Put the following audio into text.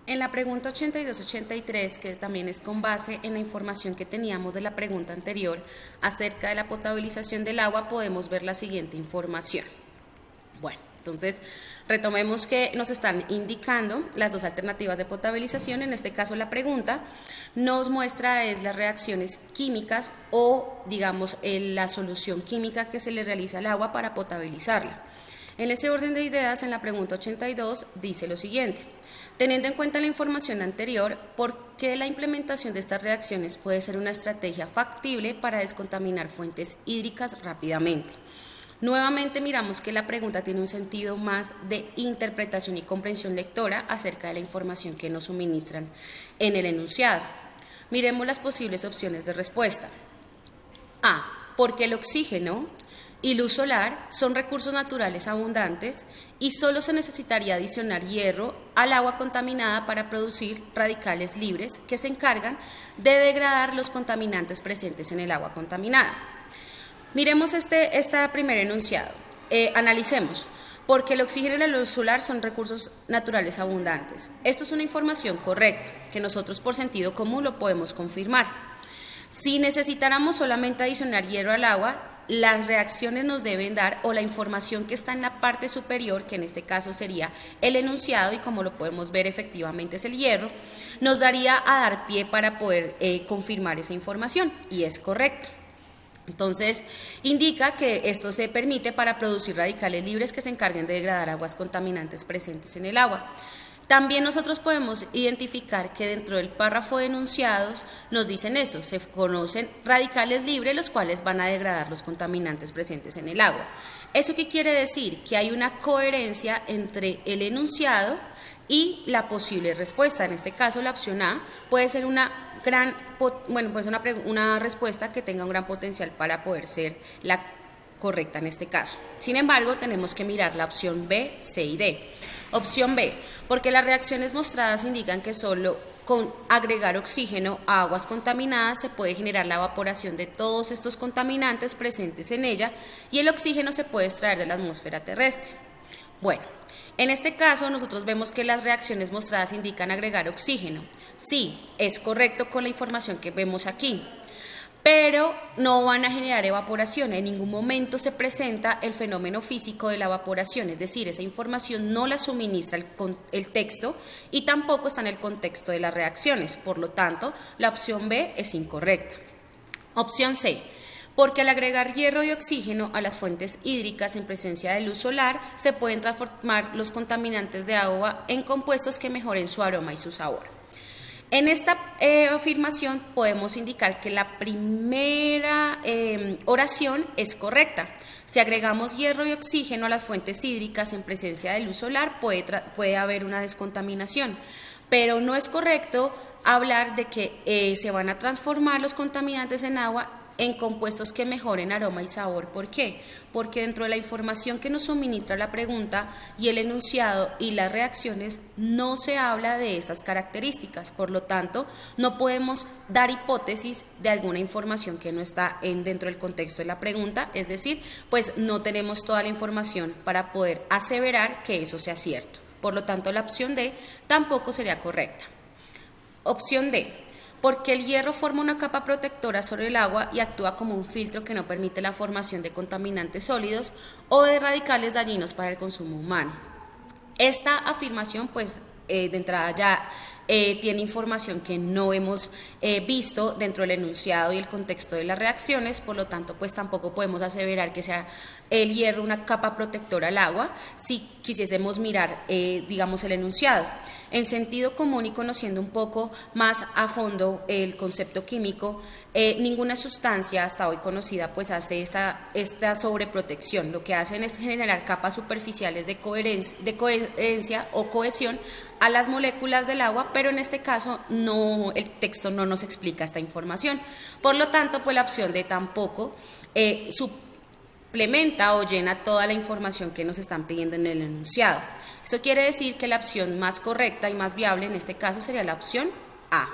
En la pregunta 82-83, que también es con base en la información que teníamos de la pregunta anterior acerca de la potabilización del agua, podemos ver la siguiente información. Bueno, entonces retomemos que nos están indicando las dos alternativas de potabilización. En este caso la pregunta nos muestra las reacciones químicas o digamos la solución química que se le realiza al agua para potabilizarla. En ese orden de ideas, en la pregunta 82 dice lo siguiente: teniendo en cuenta la información anterior, ¿por qué la implementación de estas reacciones puede ser una estrategia factible para descontaminar fuentes hídricas rápidamente? Nuevamente miramos que la pregunta tiene un sentido más de interpretación y comprensión lectora acerca de la información que nos suministran en el enunciado. Miremos las posibles opciones de respuesta. A. Porque el oxígeno y luz solar son recursos naturales abundantes y solo se necesitaría adicionar hierro al agua contaminada para producir radicales libres que se encargan de degradar los contaminantes presentes en el agua contaminada. Miremos este primer enunciado. Analicemos. Porque el oxígeno y la luz solar son recursos naturales abundantes. Esto es una información correcta, que nosotros por sentido común lo podemos confirmar. Si necesitáramos solamente adicionar hierro al agua, las reacciones nos deben dar, o la información que está en la parte superior, que en este caso sería el enunciado, y como lo podemos ver efectivamente es el hierro, nos daría a dar pie para poder confirmar esa información, y es correcto. Entonces, indica que esto se permite para producir radicales libres que se encarguen de degradar aguas contaminantes presentes en el agua. También nosotros podemos identificar que dentro del párrafo de enunciados nos dicen eso: se conocen radicales libres los cuales van a degradar los contaminantes presentes en el agua. ¿Eso qué quiere decir? Que hay una coherencia entre el enunciado y la posible respuesta. En este caso, la opción A puede ser una respuesta que tenga un gran potencial para poder ser la correcta en este caso. Sin embargo, tenemos que mirar la opción B, C y D. Opción B, porque las reacciones mostradas indican que solo con agregar oxígeno a aguas contaminadas se puede generar la evaporación de todos estos contaminantes presentes en ella y el oxígeno se puede extraer de la atmósfera terrestre. Bueno, en este caso nosotros vemos que las reacciones mostradas indican agregar oxígeno. Sí, es correcto con la información que vemos aquí, pero no van a generar evaporación. En ningún momento se presenta el fenómeno físico de la evaporación, es decir, esa información no la suministra el texto y tampoco está en el contexto de las reacciones. Por lo tanto, la opción B es incorrecta. Opción C. Porque al agregar hierro y oxígeno a las fuentes hídricas en presencia de luz solar, se pueden transformar los contaminantes de agua en compuestos que mejoren su aroma y su sabor. En esta afirmación podemos indicar que la primera oración es correcta. Si agregamos hierro y oxígeno a las fuentes hídricas en presencia de luz solar, puede haber una descontaminación, pero no es correcto hablar de que se van a transformar los contaminantes en agua en compuestos que mejoren aroma y sabor. ¿Por qué? Porque dentro de la información que nos suministra la pregunta y el enunciado y las reacciones no se habla de estas características. Por lo tanto, no podemos dar hipótesis de alguna información que no está dentro del contexto de la pregunta, es decir, pues no tenemos toda la información para poder aseverar que eso sea cierto. Por lo tanto, la opción D tampoco sería correcta. Opción D. Porque el hierro forma una capa protectora sobre el agua y actúa como un filtro que no permite la formación de contaminantes sólidos o de radicales dañinos para el consumo humano. Esta afirmación, pues, de entrada ya tiene información que no hemos visto dentro del enunciado y el contexto de las reacciones, por lo tanto, pues tampoco podemos aseverar que sea el hierro una capa protectora al agua si quisiésemos mirar, digamos, el enunciado. En sentido común y conociendo un poco más a fondo el concepto químico, ninguna sustancia hasta hoy conocida pues hace esta sobreprotección. Lo que hacen es generar capas superficiales de coherencia o cohesión a las moléculas del agua, pero en este caso el texto no nos explica esta información. Por lo tanto, pues la opción D tampoco suplementa o llena toda la información que nos están pidiendo en el enunciado. Esto quiere decir que la opción más correcta y más viable en este caso sería la opción A.